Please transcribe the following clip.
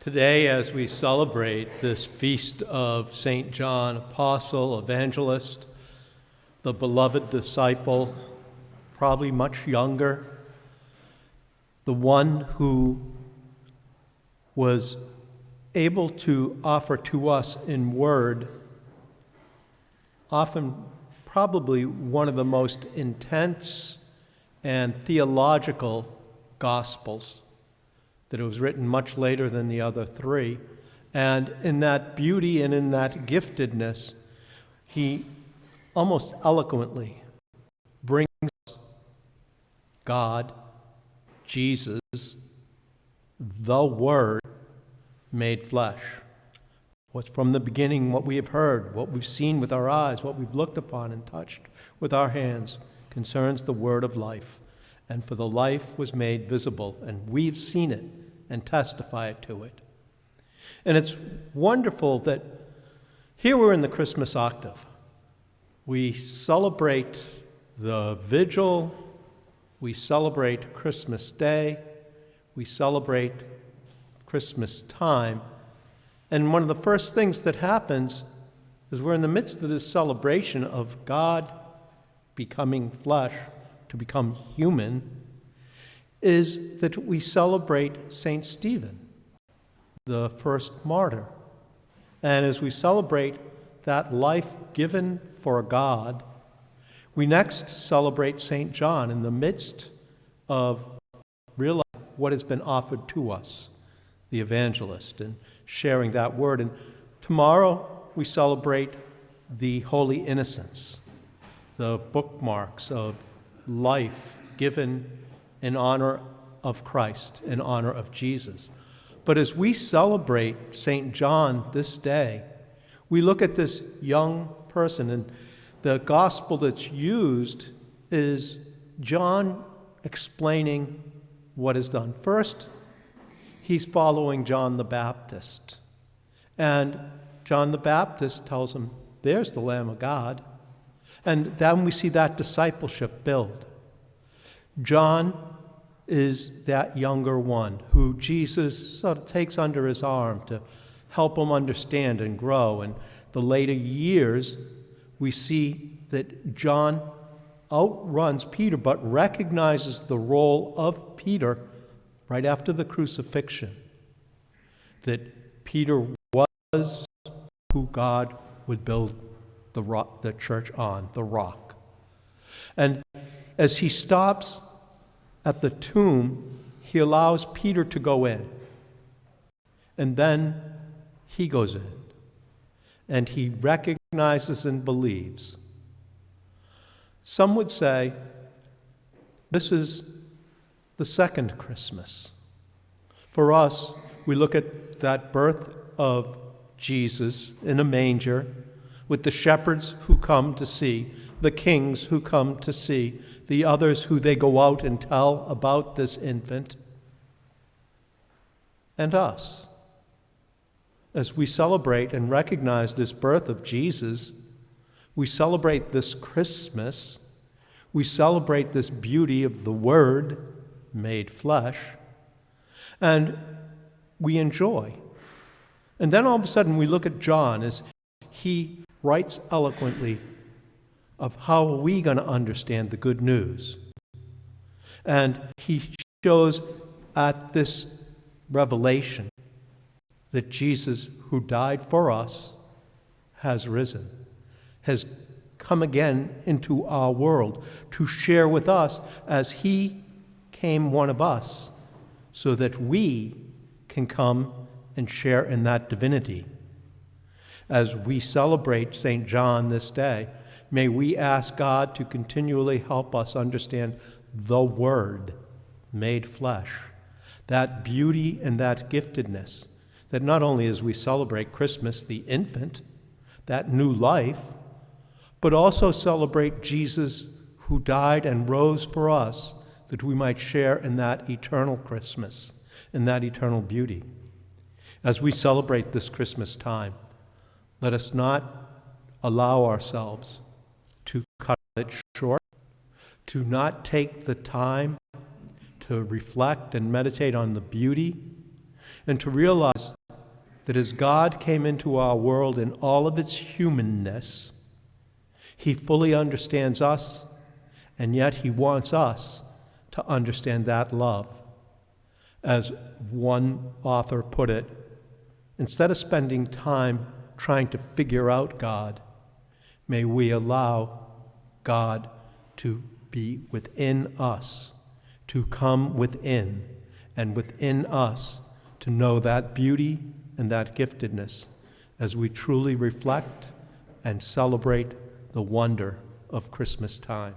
Today, as we celebrate this feast of St. John, Apostle, Evangelist, the beloved disciple, probably much younger, the one who was able to offer to us in word, often probably one of the most intense and theological gospels, that it was written much later than the other three. And in that beauty and in that giftedness, he almost eloquently brings God, Jesus, the Word made flesh. What's from the beginning, what we have heard, what we've seen with our eyes, what we've looked upon and touched with our hands, concerns the word of life. And for the life was made visible, and we've seen it and testify to it. And it's wonderful that here we're in the Christmas octave. We celebrate the vigil, we celebrate Christmas Day, we celebrate Christmas time. And one of the first things that happens is we're in the midst of this celebration of God becoming flesh to become human, is that we celebrate St. Stephen, the first martyr. And as we celebrate that life given for God, we next celebrate St. John in the midst of realizing what has been offered to us, the Evangelist, and sharing that word. And tomorrow we celebrate the Holy Innocents, the bookmarks of life given in honor of Christ, in honor of Jesus. But as we celebrate St. John this day, we look at this young person, and the gospel that's used is John explaining what is done. First, he's following John the Baptist. And John the Baptist tells him, there's the Lamb of God. And then we see that discipleship build. John is that younger one who Jesus sort of takes under his arm to help him understand and grow. And the later years, we see that John outruns Peter, but recognizes the role of Peter right after the crucifixion, that Peter was who God would build the church on, the rock. And as he stops at the tomb, he allows Peter to go in. And then he goes in. And he recognizes and believes. Some would say this is the second Christmas. For us, we look at that birth of Jesus in a manger, with the shepherds who come to see, the kings who come to see, the others who they go out and tell about this infant, and us. As we celebrate and recognize this birth of Jesus, we celebrate this Christmas, we celebrate this beauty of the Word made flesh, and we enjoy. And then all of a sudden we look at John as he writes eloquently of how are we going to understand the good news. And he shows at this revelation that Jesus, who died for us, has risen, has come again into our world to share with us as he came one of us, so that we can come and share in that divinity. As we celebrate St. John this day, may we ask God to continually help us understand the Word made flesh, that beauty and that giftedness, that not only as we celebrate Christmas, the infant, that new life, but also celebrate Jesus who died and rose for us, that we might share in that eternal Christmas, in that eternal beauty. As we celebrate this Christmas time, let us not allow ourselves to cut it short, to not take the time to reflect and meditate on the beauty, and to realize that as God came into our world in all of its humanness, he fully understands us, and yet he wants us to understand that love. As one author put it, instead of spending time trying to figure out God, may we allow God to be within us, to come within, and within us to know that beauty and that giftedness as we truly reflect and celebrate the wonder of Christmas time.